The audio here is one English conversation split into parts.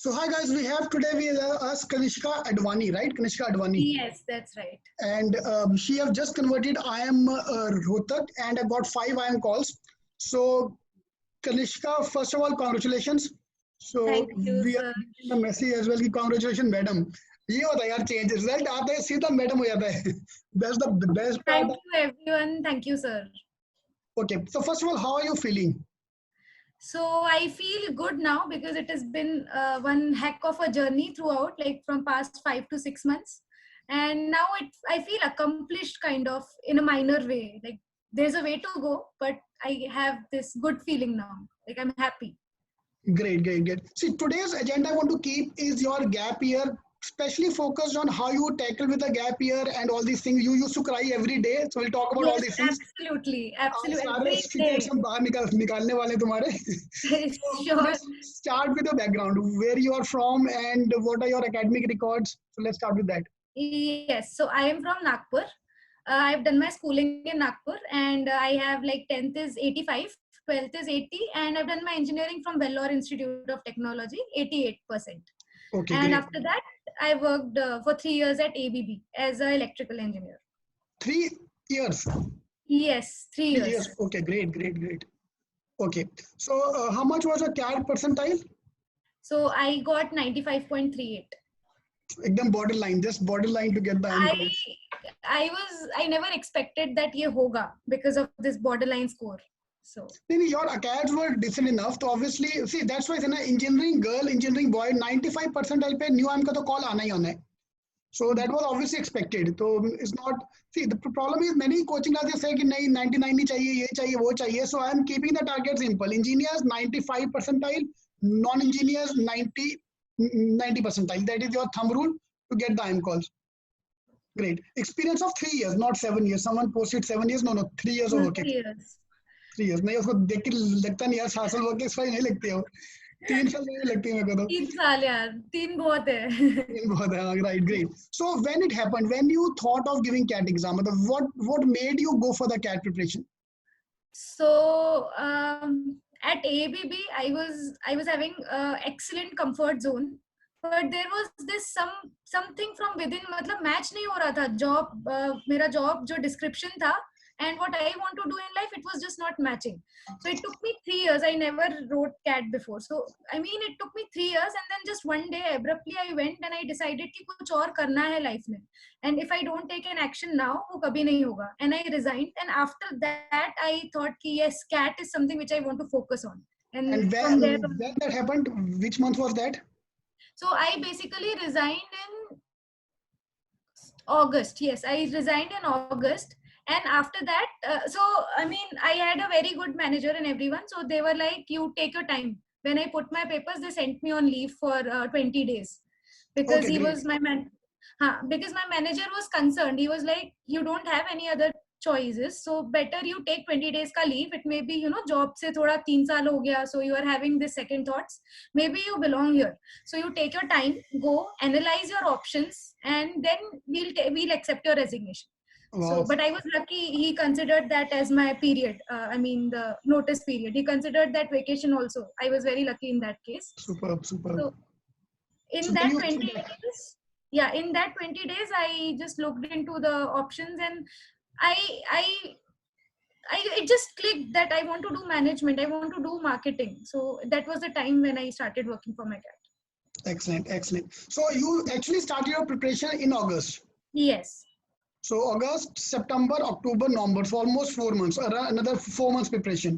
So hi guys, we have today with us Kanishka Advani, right? Kanishka Advani, Yes, that's right. and she have just converted IIM Rohtak, and I got 5 IIM calls. So Kanishka, first of all, congratulations. So Thank you, we are sir. getting the message as well कि congratulations, madam. ये होता है यार change result आता है सीधा madam हो जाता है that's the best part. Thank you, everyone. Thank you, sir. Okay, so first of all, how are you feeling? So I feel good now because it has been one heck of a journey throughout, like from past 5 to 6 months, and now I feel accomplished, kind of in a minor way. Like there's a way to go, but I have this good feeling now. Like I'm happy. Great, great, great. See, today's agenda I want to keep is your gap year, especially focused on how you tackle with the gap year and all these things. You used to cry every day, so we'll talk about all Yes, these things. absolutely, आज absolutely, सारे every secrets day. हम बाहर निकालने वाले हैं तुम्हारे. So Sure. let's start with the background, where you are from and what are your academic records. So let's start with that. Yes, so I am from Nagpur. I've done my schooling in Nagpur, and I have like 10th is 85, 12th is 80, and I've done my engineering from Vellore Institute of Technology, 88%. Okay, And great. after that, I worked for 3 years at ABB as an electrical engineer. 3 years. Yes, three 3 years. years. Okay, great, great, great. Okay. So how much was your CAD percentile? So I got 95.38. एकदम borderline, just borderline to get the M I calls. I never expected that ye hoga because of this borderline score. So Your acads were decent enough. So obviously, see, that's why an engineering girl, engineering boy, 95 percentile पे new आम का तो call आना ही आना है. So that was obviously expected. So it's not. See, the problem is many coaching classes say कि नहीं 99 नहीं चाहिए, ये चाहिए, वो चाहिए. So I am keeping the target simple. Engineers 95 percentile, non-engineers 90 percentile. That is your thumb rule to get the IM calls. Great. Experience of 3 years, not 7 years. Someone posted 7 years. No, no, 3 years of no, work 3 years. 3 years नहीं उसको देख के लगता नहीं यार 7 साल work expiry नहीं लगती है वो 3 साल नहीं लगती है मेरे को तो 3 साल यार, 3 बहुत है. बहुत है right great so when it happened when you thought of giving CAT exam मतलब what made you go for the CAT preparation. So at ABB, I was having excellent comfort zone, but there was this something from within. मतलब match नहीं हो रहा था job. मेरा job जो description था and what I want to do in life, it was just not matching. So it took me 3 years. I never wrote CAT before. So I mean, it took me 3 years, and then just one day abruptly I went and I decided कि कुछ और करना है life में. And if I don't take an action now, वो कभी नहीं होगा. And I resigned. And after that, I thought कि yes, CAT is something which I want to focus on. And And from there on, when that happened, which month was that? so I basically resigned in August. Yes, I resigned in August. And after that, so I mean, I had a very good manager and everyone. So they were like, you take your time. When I put my papers, they sent me on leave for 20 days because Okay, he great. was my man. Because my manager was concerned. He was like, you don't have any other choices. So better you take 20 days ka leave. It may be, job se thoda 3 saal ho gaya. So you are having this second thoughts. Maybe you belong here. So you take your time, go analyze your options, and then we'll accept your resignation. So, Wow. but I was lucky. He considered that as my period. I mean, the notice period. He considered that vacation also. I was very lucky in that case. Superb, superb. So, So in then that you 20 days, yeah, in that 20 days, I just looked into the options, and I, I, it just clicked that I want to do management. I want to do marketing. So that was the time when I started working for my cat. excellent, excellent. So you actually started your preparation in August. Yes, So August, September, October, November, so almost 4 months, another 4 months preparation.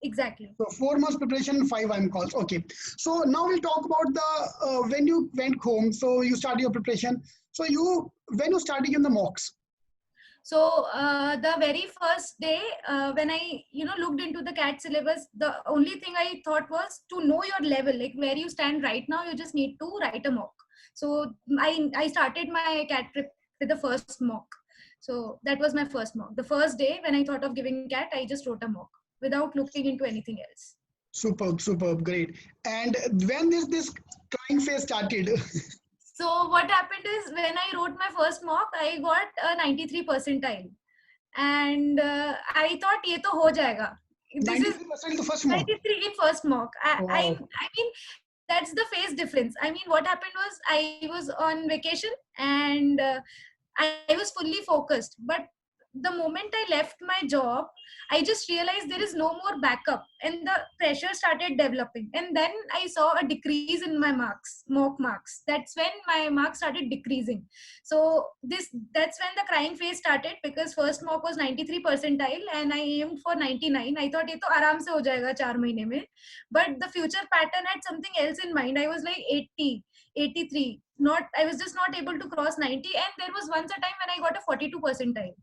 exactly. So 4 months preparation, 5 IM calls. Okay. So now we'll talk about the when you went home. So you started your preparation. So when you started in the mocks. So the very first day when I looked into the CAT syllabus, the only thing I thought was to know your level, like where you stand right now. You just need to write a mock. So I started my CAT prep with the first mock. So that was my first mock. The first day when I thought of giving CAT, I just wrote a mock without looking into anything else. Superb, superb, great. And when is this crying phase started? So what happened is when I wrote my first mock, I got a 93 percentile, and I thought ये तो हो जाएगा. This is 93% the first mock. 93 in first mock. I Wow. mean that's the phase difference. I mean, what happened was I was on vacation and I was fully focused. But the moment I left my job, I just realized there is no more backup, and the pressure started developing. And then I saw a decrease in my marks, mock marks. That's when my marks started decreasing. So that's when the crying phase started, because first mock was 93 percentile and I aimed for 99. I thought ये तो आराम से हो जाएगा 4 महीने में. But the future pattern had something else in mind. I was like 80, 83. Not, I was just not able to cross 90. And there was once a time when I got a 42 percentile.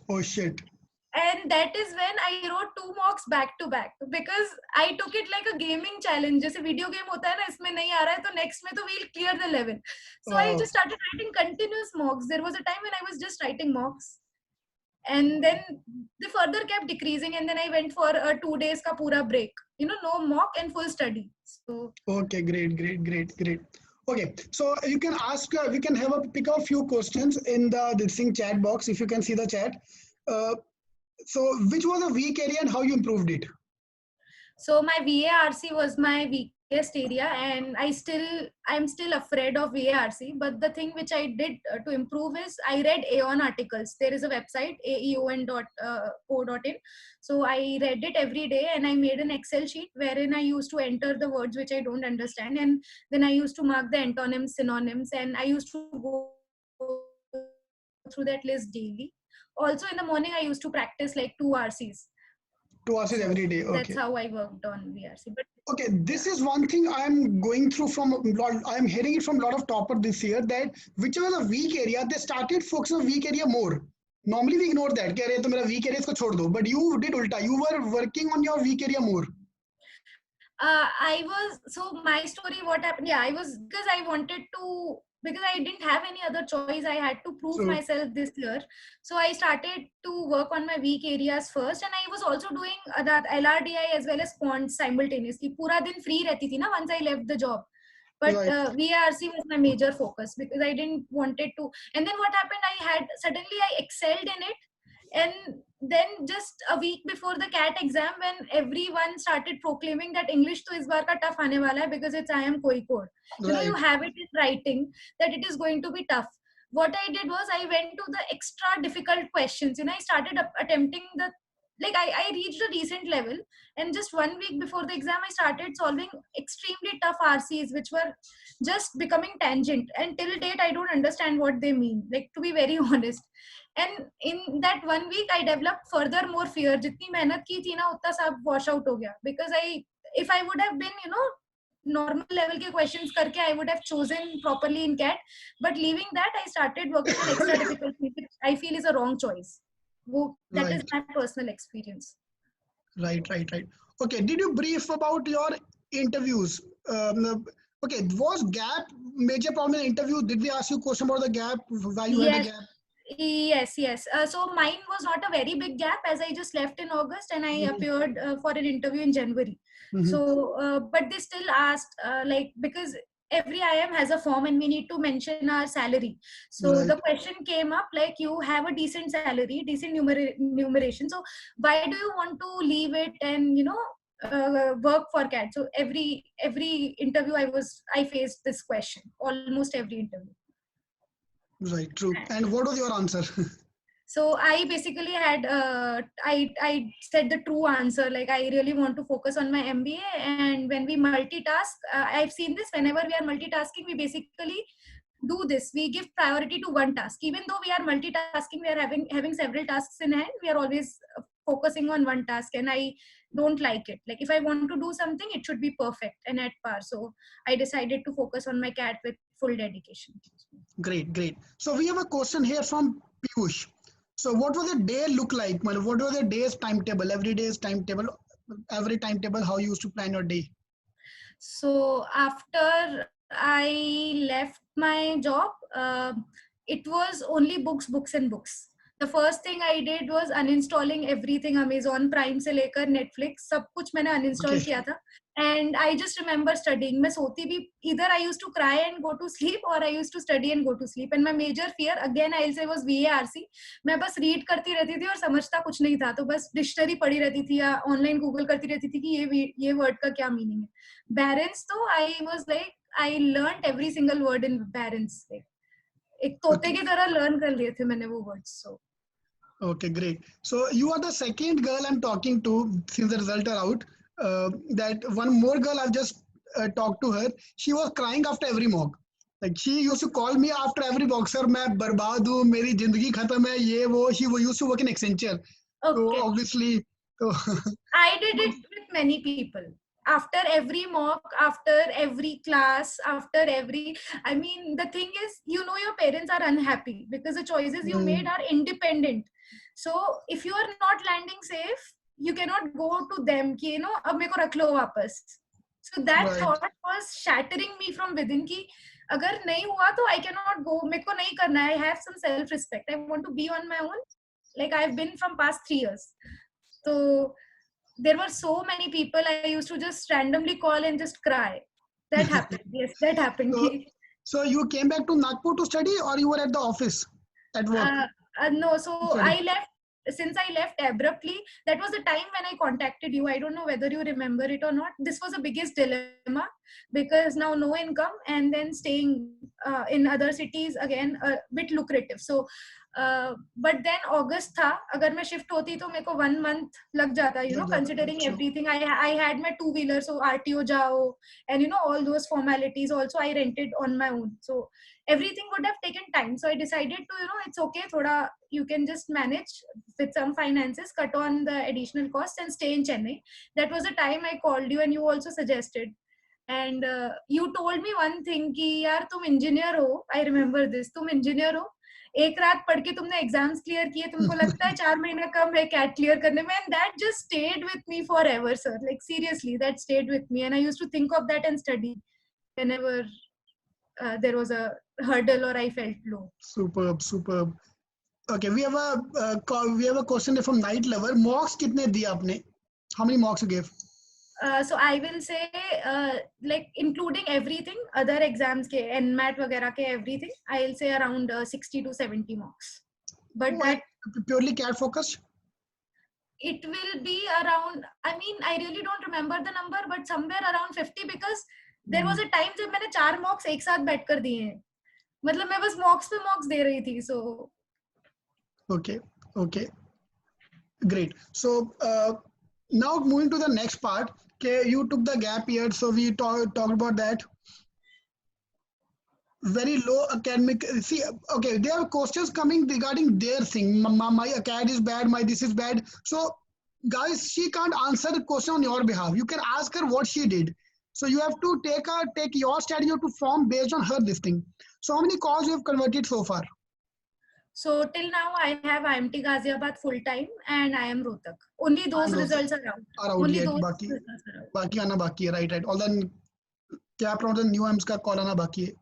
Oh shit. And that is when I wrote 2 mocks back to back, because I took it like a gaming challenge. जैसे video game होता है ना, इसमें नहीं आ रहा है तो next में तो we'll clear the level. So I just started writing continuous mocks. There was a time when I was just writing mocks, and then they further kept decreasing, and then I went for a 2 days ka pura break. You know, no mock and full study. So okay, great. Okay, so you can ask. We can have a pick a few questions in the this thing chat box if you can see the chat. So which was a weak area and how you improved it? So my VARC was my weakest area, and I'm still afraid of VARC. But the thing which I did to improve is I read Aeon articles. There is a website, aeon.co.in. So I read it every day, and I made an Excel sheet wherein I used to enter the words which I don't understand, and then I used to mark the antonyms, synonyms, and I used to go through that list daily. Also in the morning, I used to practice like 2 RCs. 2 RCs every day. Okay. That's how I worked on VRC. But okay, this is one thing I'm going through from I'm hearing it from a lot of toppers this year, that whichever the weak area, they started focusing on weak area more. Normally we ignore that. कह रहे हैं तो मेरा weak area इसको छोड़ दो. But you did ulta. You were working on your weak area more. My story, what happened? Yeah, I was, because I wanted to, because I didn't have any other choice. I had to prove myself this year. So I started to work on my weak areas first. And I was also doing that LRDI as well as quant simultaneously. Pura din free rehti thi na once I left the job. But VARC was my major focus, because I didn't wanted to. And then what happened, suddenly I excelled in it. And then just a week before the CAT exam, when everyone started proclaiming that English to is baar ka tough aane wala hai, because it's IIM Kozhikode. You know, you have it in writing that it is going to be tough. What I did was I went to the extra difficult questions. You know, I started attempting I reached a decent level, and just 1 week before the exam, I started solving extremely tough RCs, which were just becoming tangent. And till date, I don't understand what they mean, like, to be very honest. And in that 1 week, I developed further more fear. Jitni mehnat ki thi na, utna sab wash out ho gaya. Because if I would have been, you know, normal level ke questions karke, I would have chosen properly in CAT. But leaving that, I started working on extra difficult things, which I feel is a wrong choice. That is my personal experience. Right. Okay, did you brief about your interviews? Okay, was gap major problem in interview? Did we ask you a question about the gap? Why you had a gap? Yes. So mine was not a very big gap, as I just left in August and I appeared for an interview in January. So, but they still asked, because every IIM has a form and we need to mention our salary. So the question came up, like, you have a decent salary, decent numeration. So why do you want to leave it and, you know, work for CAT? So every interview I faced this question, almost every interview. Right, true. And what was your answer? So I basically had, I said the true answer, like, I really want to focus on my MBA. And when we multitask, I've seen this, whenever we are multitasking, we basically do this. We give priority to one task. Even though we are multitasking, we are having several tasks in hand, we are always focusing on one task. And I don't like it. Like, if I want to do something, it should be perfect and at par. So I decided to focus on my CAT with full dedication. Great. So we have a question here from Piyush. So what was the day look like? What was the day's timetable? Every day's timetable, how you used to plan your day? So after I left my job, it was only books. The first thing I did was uninstalling everything, Amazon Prime से लेकर Netflix, सब कुछ मैंने uninstall किया था. And I just remember studying. मैं सोती भी, either I used to cry and go to sleep or I used to study and go to sleep. And my major fear again I'll say was VARC. मैं बस read करती रहती थी और समझता कुछ नहीं था, तो बस डिक्शनरी पढ़ी रहती थी या ऑनलाइन गूगल करती रहती थी कि ये वर्ड का क्या मीनिंग है. Barents तो I was like I learned every single word in Barents. Like, एक तोते की तरह learn कर लिए थे मैंने वो words. So Okay, great. So you are the second girl I'm talking to since the result are out. That one more girl I've just talked to her. She was crying after every mock. Like she used to call me after every mock. Sir, मैं बर्बाद हूँ, मेरी जिंदगी खत्म है, ये वो. She used to work in Accenture. So okay. obviously, so I did it with many people. After every mock, after every class, after every, I mean, the thing is, you know, your parents are unhappy because the choices you made are independent. So if you are not landing safe, you cannot go to them कि, you know, अब मेरे को रख लो वापस. So that right. thought was shattering me from within कि अगर नहीं हुआ तो I cannot go, मेरे को नहीं करना है. I have some self respect. I want to be on my own. Like I've been from past 3 years. So there were so many people I used to just randomly call and just cry. That happened. Yes, that happened. So you came back to Nagpur to study, or you were at the office at work? No, so Sorry. I left. Since I left abruptly, that was the time when I contacted you. I don't know whether you remember it or not. This was the biggest dilemma because now no income and then staying in other cities again a bit lucrative. So but then August था, अगर मैं shift होती तो मेरे को 1 month लग जाता, you know, considering everything. I had my 2-wheeler, so RTO जाओ and you know all those formalities. Also I rented on my own, so everything would have taken time. So I decided to, you know, it's okay, thoda you can just manage with some finances, cut on the additional costs and stay in Chennai. That was the time I called you and you also suggested. And you told me one thing कि यार तुम engineer हो. I remember this. तुम engineer हो. एक रात पढ़ के तुमने एग्जाम्स क्लियर किए, तुमको लगता है 4 महीना कम है कैट क्लियर करने में. And that just stayed with me forever sir. Like seriously that stayed with me and I used to think of that and study whenever there was a hurdle or I felt low. Superb. Okay, we have a question from Night Lover. Mocks कितने दिए आपने? How many mocks you gave? So I will say like including everything, other exams के NMAT वगैरह के everything, I'll say around 60 to 70 mocks. But that purely CAT focused? It will be around, I mean, I really don't remember the number, but somewhere around 50 because there was a time जब मैंने 4 mocks एक साथ बैठ कर दिए हैं. मतलब मैं बस mocks पे mocks दे रही थी. So okay, great. So now moving to the next part. Okay, you took the gap year, so we talked about that. Very low academic. See, okay, there are questions coming regarding their thing. My acad is bad, my this is bad. So guys, she can't answer the question on your behalf. You can ask her what she did. So you have to take your strategy to form based on her this thing. So how many calls you have converted so far? So till now I have IMT Ghaziabad full time and I am Rohtak. Only those results are out. Only yet. those Baki, results are out. Baki आना बाकी है, right. All the क्या the new AIIMS का call आना बाकी है.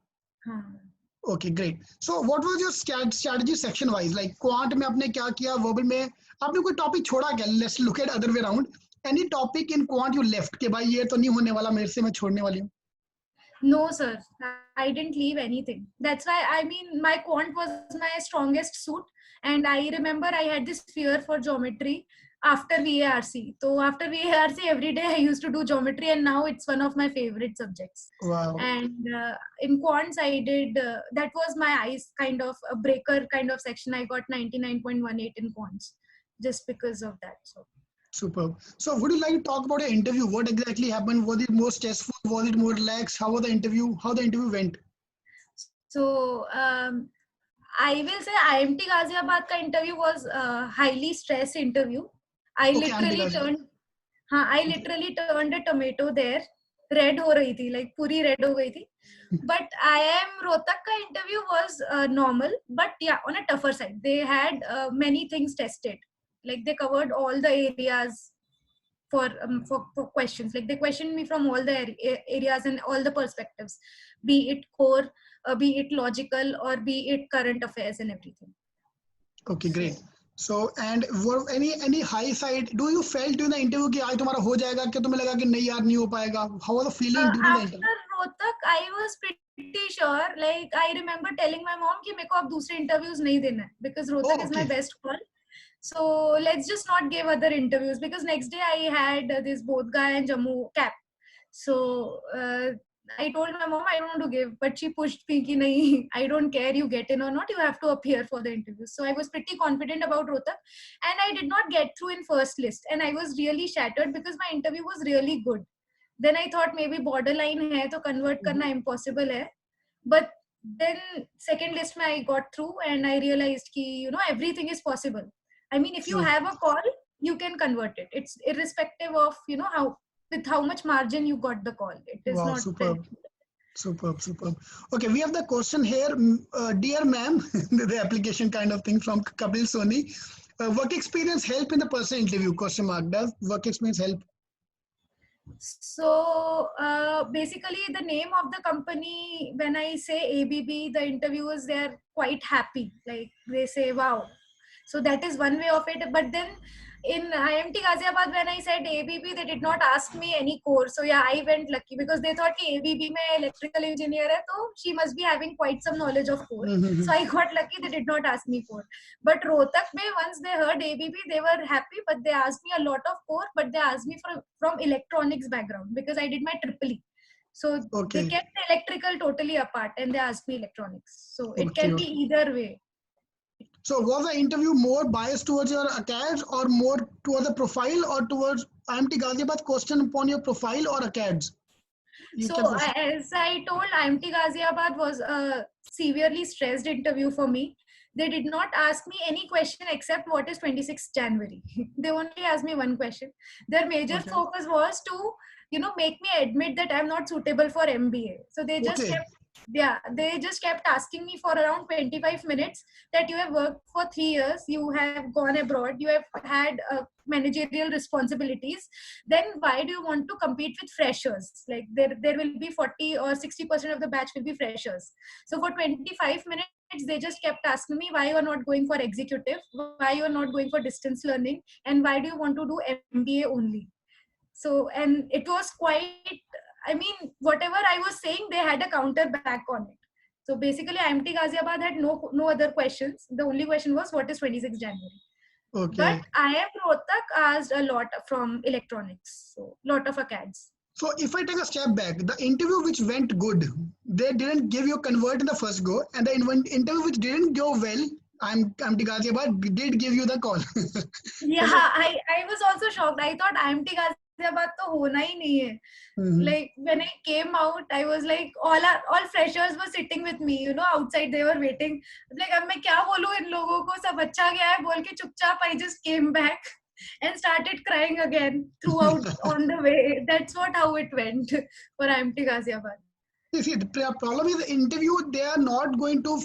Okay, great. So what was your strategy section wise? Like quant में आपने क्या किया, verbal में आपने कोई topic छोड़ा क्या? Let's look at other way around. Any topic in quant you left कि भाई ये तो नहीं होने वाला, मेरे से मैं छोड़ने वाली हूँ? No, sir. I didn't leave anything. That's why, I mean, my quant was my strongest suit. And I remember I had this fear for geometry after VARC. So after VARC, every day I used to do geometry and now it's one of my favorite subjects. Wow. And in quants, I did, that was my eyes kind of a breaker kind of section. I got 99.18 in quants just because of that. So. Superb. So would you like to talk about your interview? What exactly happened? Was it more stressful? Was it more relaxed? How was the interview? How the interview went? So I will say IMT Ghaziabad ka interview was a highly stressed interview. I literally turned a tomato there. Red ho rahi thi, like puri red ho gayi thi. But IIM Rohtak ka interview was normal, but yeah, on a tougher side. They had many things tested. Like they covered all the areas for questions. Like they questioned me from all the areas and all the perspectives, be it core, be it logical, or be it current affairs and everything. Okay, great. So and were any high side? Do you felt during the interview कि आज तुम्हारा हो जाएगा, क्या तुम्हें लगा कि नहीं यार नहीं हो पाएगा? How was the feeling during the interview? After Rohtak, I was pretty sure. Like I remember telling my mom कि मेरे को अब दूसरे interviews नहीं देना है because Rohtak Oh, is my okay. best call. So let's just not give other interviews because next day I had this Bodh Gaya and Jammu cap. So I told my mom I don't want to give, but she pushed me कि नहीं, I don't care you get in or not, you have to appear for the interview. So I was pretty confident about Rohtak, and I did not get through in first list, and I was really shattered because my interview was really good. Then I thought maybe borderline है तो convert करना impossible है, but then second list में I got through and I realized कि everything is possible. I mean, if you True. have a call, you can convert it. It's irrespective of how with how much margin you got the call. It is Wow, not superb. Superb. Okay, we have the question here. Dear ma'am, the application kind of thing from Kapil Soni. Work experience help in the personal interview? Question mark. Does work experience help? So basically, the name of the company, when I say ABB, the interviewers, they're quite happy. Like they say, wow. So that is one way of it. But then in IMT Ghaziabad, when I said ABB, they did not ask me any course. So yeah, I went lucky because they thought कि ABB में electrical engineer है, so she must be having quite some knowledge of core. So I got lucky. They did not ask me core. But Rohtak में once they heard ABB, they were happy. But they asked me a lot of core. But they asked me from electronics background because I did my triple E. So Okay. they kept electrical totally apart and they asked me electronics. So it Okay. can be either way. So was the interview more biased towards your ACADS or more towards the profile or towards IMT Ghaziabad question upon your profile or ACADS? So as I told, IMT Ghaziabad was a severely stressed interview for me. They did not ask me any question except what is 26th January. They only asked me one question. Their major focus was to, make me admit that I'm not suitable for MBA. So they just kept asking me for around 25 minutes that you have worked for 3 years, you have gone abroad, you have had managerial responsibilities, then why do you want to compete with freshers? Like there will be 40 or 60% of the batch will be freshers. So for 25 minutes they just kept asking me why you are not going for executive, why you are not going for distance learning, and why do you want to do MBA only. So, and it was quite, I mean, whatever I was saying, they had a counter back on it. So basically, IMT Ghaziabad had no other questions. The only question was, what is 26th January? Okay. But IIM Rohtak asked a lot from electronics, so lot of ACADS. So if I take a step back, the interview which went good, they didn't give you convert in the first go, and the interview which didn't go well, IMT Ghaziabad did give you the call. Yeah, I was also shocked. I thought IMT Ghaziabad to hona hi nahi hai. Like when I came out, I was like, all freshers were sitting with me, outside they were waiting. Like, अब मैं क्या बोलूं इन लोगों को, सब अच्छा गया है बोल के चुपचाप I just came back and started crying again throughout on the way. That's how it went for IMT Ghaziabad. You see, the problem is the interview, they are not going to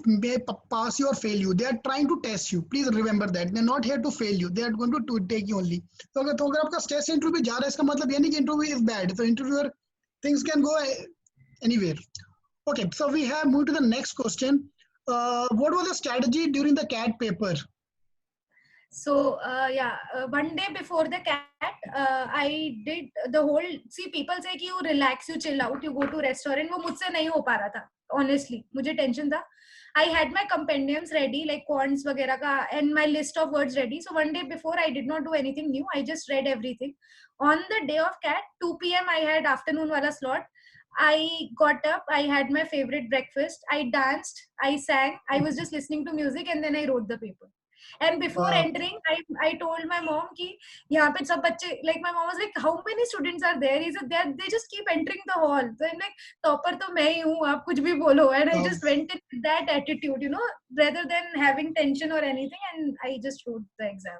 pass you or fail you. They are trying to test you. Please remember that. They're not here to fail you. They are going to take you only. So अगर आपका stress interview जा रहा है, इसका मतलब ये नहीं कि interview is bad. So interviewer, things can go anywhere. Okay, so we have moved to the next question. What was the strategy during the CAT paper? So one day before the CAT, I did the whole. See, people say कि you relax, you chill out, you go to restaurant. वो मुझसे नहीं हो पा रहा था. Honestly, मुझे tension था. I had my compendiums ready, like quants वगैरह का, and my list of words ready. So one day before, I did not do anything new. I just read everything. On the day of CAT, 2 p.m. I had afternoon wala slot. I got up. I had my favorite breakfast. I danced. I sang. I was just listening to music, and then I wrote the paper. And before entering, I told my mom कि यहाँ पे सब बच्चे, like my mom was like, how many students are there? He said they just keep entering the hall. So I'm like, topper तो मैं ही हूँ, आप कुछ भी बोलो. And I just went in with that attitude, rather than having tension or anything, and I just wrote the exam.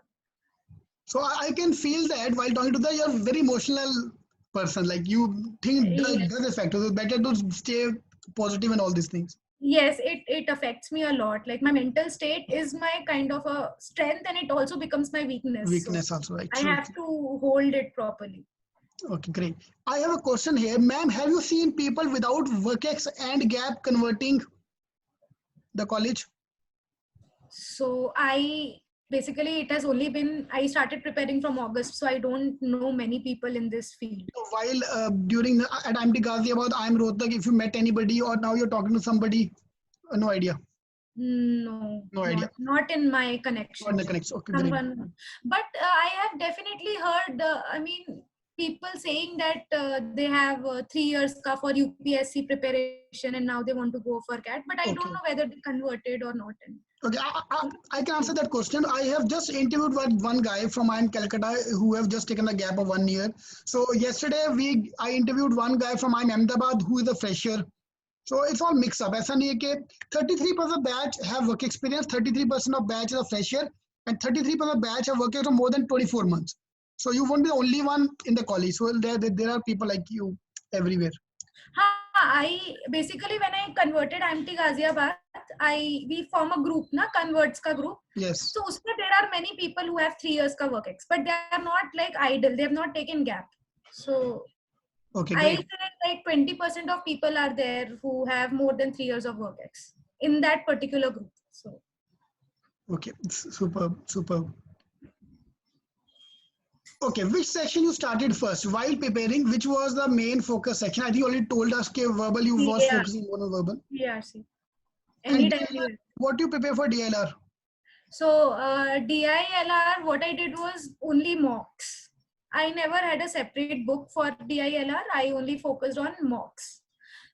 So I can feel that while talking to the, you're very emotional person. Like you think does affect. So it's better to stay positive and all these things. Yes, it affects me a lot. Like my mental state is my kind of a strength, and it also becomes my weakness. Weakness also, right? I have to hold it properly. Okay, great. I have a question here. Ma'am, have you seen people without WorkX and Gap converting the college? So I basically it has only been, I started preparing from August, so I don't know many people in this field. So while during at IMT Ghaziabad, I'm Rohtak, if you met anybody or now you're talking to somebody, no idea. No, No idea. not in my Not in connections. the connects. Okay, great. Someone, but I have definitely heard, I mean, people saying that they have 3 years ka for UPSC preparation and now they want to go for CAT, but I don't Okay. know whether they converted or not. Okay, I can answer that question. I have just interviewed one guy from IIM Calcutta who have just taken a gap of 1 year. So yesterday I interviewed one guy from IIM Ahmedabad who is a fresher. So it's all mixed up. ऐसा नहीं है कि 33% of batch have work experience, 33% of batch is a fresher, and 33% of batch have worked for more than 24 months. So you won't be the only one in the college. So there are people like you everywhere. I basically, when I converted IMT Ghaziabad, we form a group, na converts ka group. Yes. So usme there are many people who have 3 years ka work ex, but they are not like idle. They have not taken gap. So Okay, I great. say like 20% of people are there who have more than 3 years of work ex in that particular group. So okay, superb, superb. Okay, which section you started first while preparing? Which was the main focus section? I think you already told us that verbal you was focusing more on verbal. PRC. And DILR, what do you prepare for DILR? So DILR, what I did was only mocks. I never had a separate book for DILR. I only focused on mocks.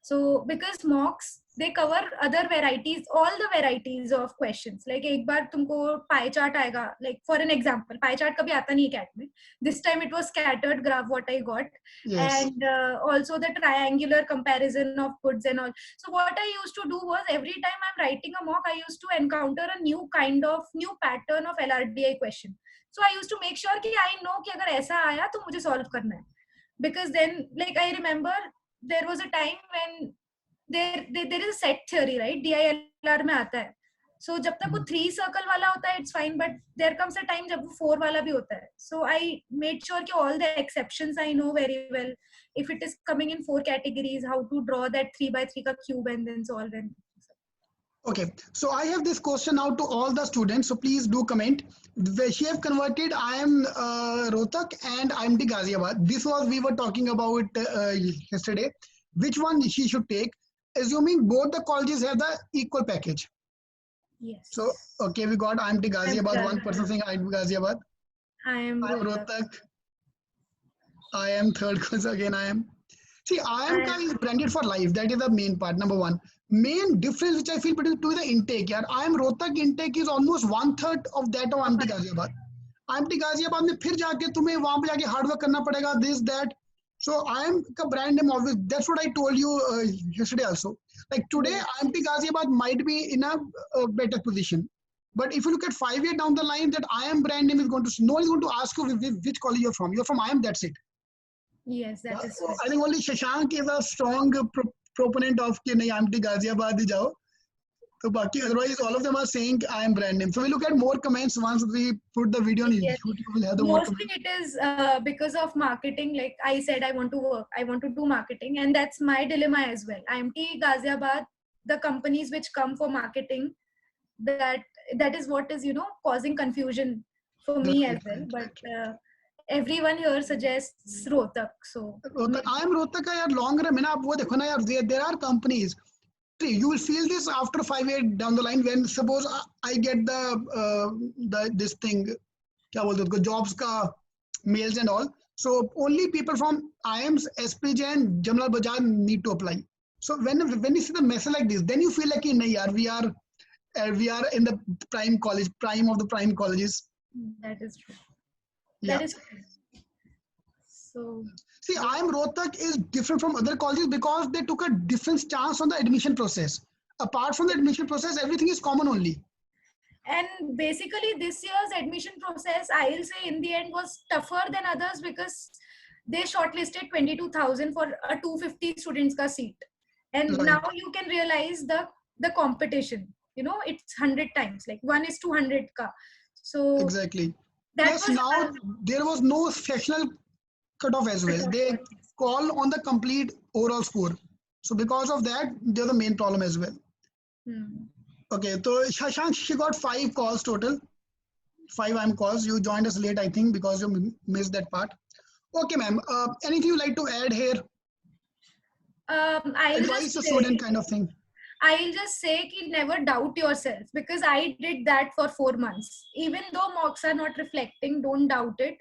So because mocks, they cover other varieties, all the varieties of questions. Like एक बार तुमको pie chart आएगा. Like for an example, pie chart कभी आता नहीं CAT में. This time it was scattered graph what I got, Yes. and also the triangular comparison of goods and all. So what I used to do was every time I'm writing a mock, I used to encounter a new pattern of LRDI question. So I used to make sure कि I know कि अगर ऐसा आया तो मुझे solve करना है. Because then, like I remember, there was a time when there is a set theory, right? DILR में आता है. So जब तक वो 3 circle वाला होता है, it's fine. But there comes a time जब वो 4 वाला भी होता है. So I made sure कि all the exceptions I know very well. If it is coming in 4 categories, how to draw that 3x3 का cube and then solve it. Okay, so I have this question now to all the students. So please do comment. She have converted IIM Rohtak and IMT Ghaziabad. This was we were talking about yesterday. Which one she should take? Assuming both the colleges have the equal package. Yes. So okay, we got IMT Ghaziabad. One person saying IMT Ghaziabad. I am Rohtak. I am third because again I am. See, IIM is branded for life. That is the main part. Number one. Main difference which I feel between to the intake. यार IIM Rohtak intake is almost 1/3 of that of IMT Ghaziabad. IMT Ghaziabad में फिर जाके तुम्हें वहाँ पे जाके hard work करना पड़ेगा. This that. So IIM का brand name obvious. That's what I told you yesterday also. Like today, IMT Ghaziabad might be in a better position. But if you look at 5 years down the line, that IIM brand name is going to, no one is going to ask you which college you're from. You're from IIM, that's it. Yes, that is true. I think only Shashank is a strong proponent of कि नहीं IMT Ghaziabad ही जाओ. So बाकी otherwise all of them are saying IIM brand name. So we look at more comments once we put the video on YouTube. We'll have the mostly it is because of marketing. Like I said, I want to do marketing, and that's my dilemma as well. IMT Ghaziabad, the companies which come for marketing, that is what is causing confusion for me as well. But everyone here suggests Rohtak. So IIM Rohtak का यार long run में ना आप वो देखो ना यार there are companies. You will feel this after 5 years down the line when suppose I get the this thing क्या बोलते हैं उसको jobs का mails and all. So only people from IIMs, SPJ and Jamnal Bazaar need to apply. So when you see the message like this, then you feel like नहीं यार we are in the prime of the prime colleges. That is true. Yeah. That is true. So see, IIM Rohtak is different from other colleges because they took a different stance on the admission process. Apart from the admission process, everything is common only. And basically, this year's admission process, I will say, in the end, was tougher than others because they shortlisted 22,000 for a 250 students ka seat, and Right. now you can realize the competition. It's 100 times, like 1:100 ka. So exactly. That Plus was now there was no sectional cutoff as well. They call on the complete overall score. So because of that, they're the main problem as well. Okay, so Shashank, she got 5 calls total. 5 IIM calls. You joined us late, I think, because you missed that part. Okay, ma'am. Anything you like to add here? I'll Advice just to say, student kind of thing. I'll just say ki never doubt yourself, because I did that for 4 months. Even though mocks are not reflecting, don't doubt it,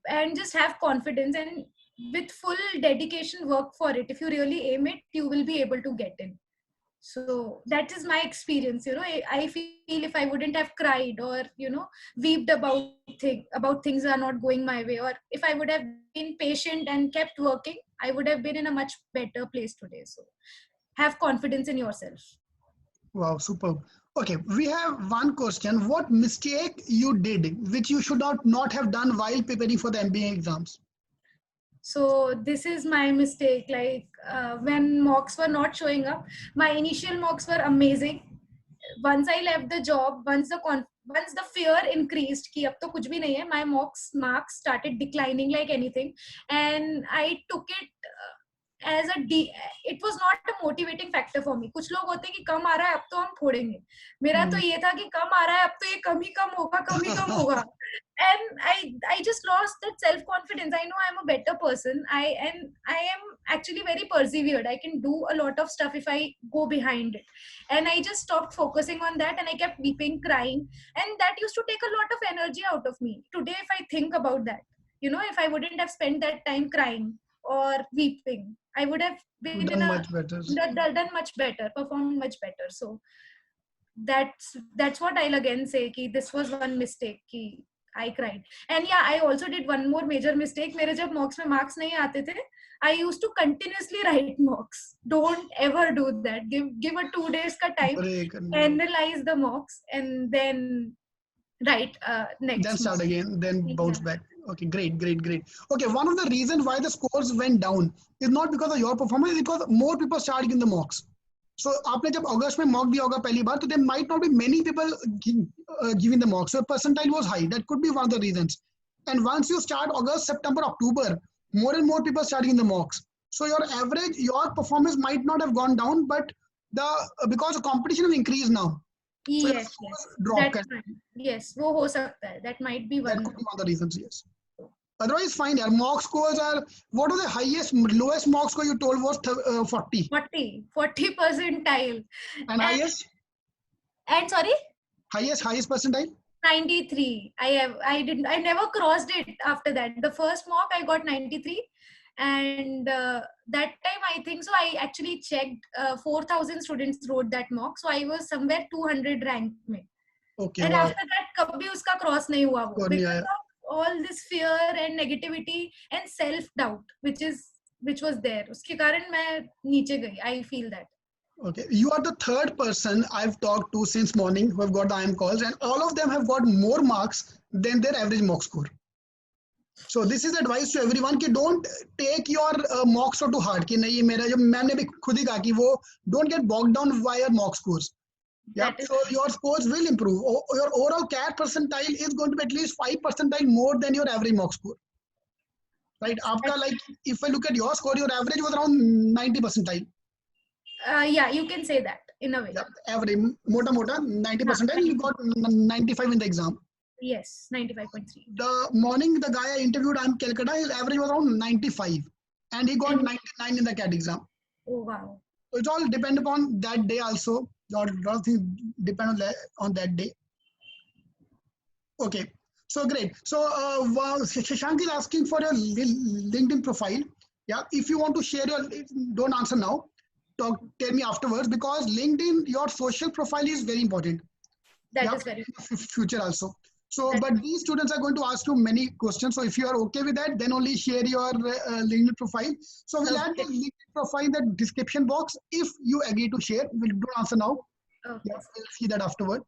and just have confidence, and with full dedication work for it. If you really aim it, you will be able to get in. So that is my experience. I feel if I wouldn't have cried, or weeped about things are not going my way, or if I would have been patient and kept working, I would have been in a much better place today. So have confidence in yourself. Wow, superb. Okay, we have one question. What mistake you did which you should not have done while preparing for the MBA exams? So this is my mistake. Like when mocks were not showing up, my initial mocks were amazing. Once I left the job, once the fear increased कि अब तो कुछ भी नहीं है, my marks started declining like anything, and I took it as it was not a motivating factor for me. कुछ लोग होते हैं कि कम आ रहा है अब तो हम फोड़ेंगे, मेरा तो ये था कि कम आ रहा है अब तो ये कम ही कम होगा. And I just lost that self confidence. I know I'm a better person. I am actually very persevered. I can do a lot of stuff if I go behind it. And I just stopped focusing on that, and I kept weeping, crying, and that used to take a lot of energy out of me. Today, if I think about that, if I wouldn't have spent that time crying or weeping, I would have been Done much better. done much better, performed much better. So that's what I'll again say. Ki this was one mistake. Ki I cried. And yeah, I also did one more major mistake. मेरे जब mocks में marks नहीं आते थे, I used to continuously write mocks. Don't ever do that. Give a 2 days का time, analyze the mocks, and then write next. Then start again, then bounce back. Okay, great. Okay, one of the reasons why the scores went down is not because of your performance, it's because more people started giving the mocks. So आपने जब अगस्त में mock दिया होगा पहली बार, तो there might not be many people giving the mock. So percentile was high. That could be one of the reasons. And once you start August, September, October, more and more people start giving the mocks. So your performance might not have gone down, but because the competition has increased now. So Yes. Yes, वो हो सकता है. That might be one. That could be one of the reasons. Yes. Otherwise, fine. Yeah, mock scores are. What was the lowest mock score you told was 40. 40 percentile. And highest? And sorry? Highest percentile? 93. I never crossed it after that. The first mock I got 93, and that time I think so. I actually checked 4,000 students wrote that mock, so I was somewhere 200 rank में. Okay. And wow. After that, कभी उसका cross नहीं हुआ वो, because of all this fear and negativity and self doubt which was there. उसके कारण मैं नीचे गई. I feel that. Okay, you are the third person I've talked to since morning who have got the IIM calls, and all of them have got more marks than their average mock score. So this is advice to everyone कि don't take your mock score too hard. कि नहीं मेरा जो मैंने भी खुद ही कहा कि वो don't get bogged down by your mock scores. Yeah, so your scores will improve. Your overall CAT percentile is going to be at least 5 percentile more than your average mock score. Right? After if I look at your score, your average was around 90 percentile. Yeah, you can say that in a way. Yeah, average, mota 90 percentile. You got 95 in the exam. Yes, 95.3. The morning the guy I interviewed, I'm Calcutta, his average was around 95, and he got 99 in the CAT exam. Oh wow! So it's all depend upon that day also. A lot of things depend on that day. Okay, so great. So Shashank is asking for your LinkedIn profile. Yeah, if you want to share your, don't answer now. Tell me afterwards, because LinkedIn, your social profile is very important. That is very future also. So, but these students are going to ask you many questions. So if you are okay with that, then only share your LinkedIn profile. So we'll add the LinkedIn profile in the description box if you agree to share. We'll don't answer now. Okay. Yeah, we'll see that afterward.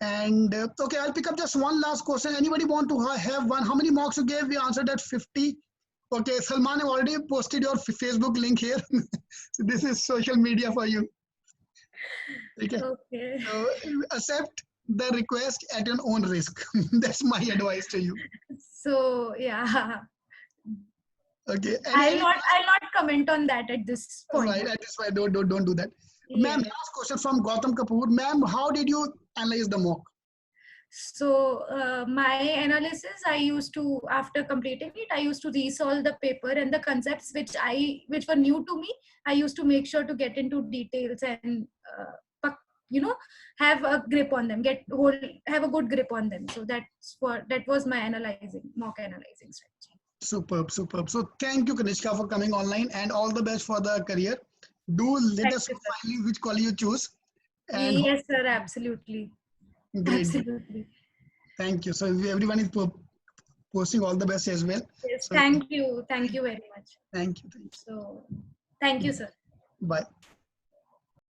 And okay, I'll pick up just one last question. Anybody want to have one? How many marks you gave? We answered at 50. Okay, Salman have already posted your Facebook link here. So this is social media for you. Okay. So accept the request at your own risk. That's my advice to you. So yeah. Okay. I'll not comment on that at this point. Right. At this point, don't do that. Yeah. Ma'am, last question from Gautam Kapoor. Ma'am, how did you analyze the mock? So my analysis, I used to, after completing it, I used to resolve the paper and the concepts which were new to me. I used to make sure to get into details and you know, have a grip on them, have a good grip on them. So that was my mock analyzing strategy. Superb, superb. So thank you, Kanishka, for coming online, and all the best for the career. Do let Thank us you, know sir. finally which college you choose. And Yes, sir. Absolutely. great, great. Absolutely. Thank you. So everyone is posting all the best as well. Yes. So Thank you. Thank you very much. thank you. Thank So, thank you, you. sir. Bye.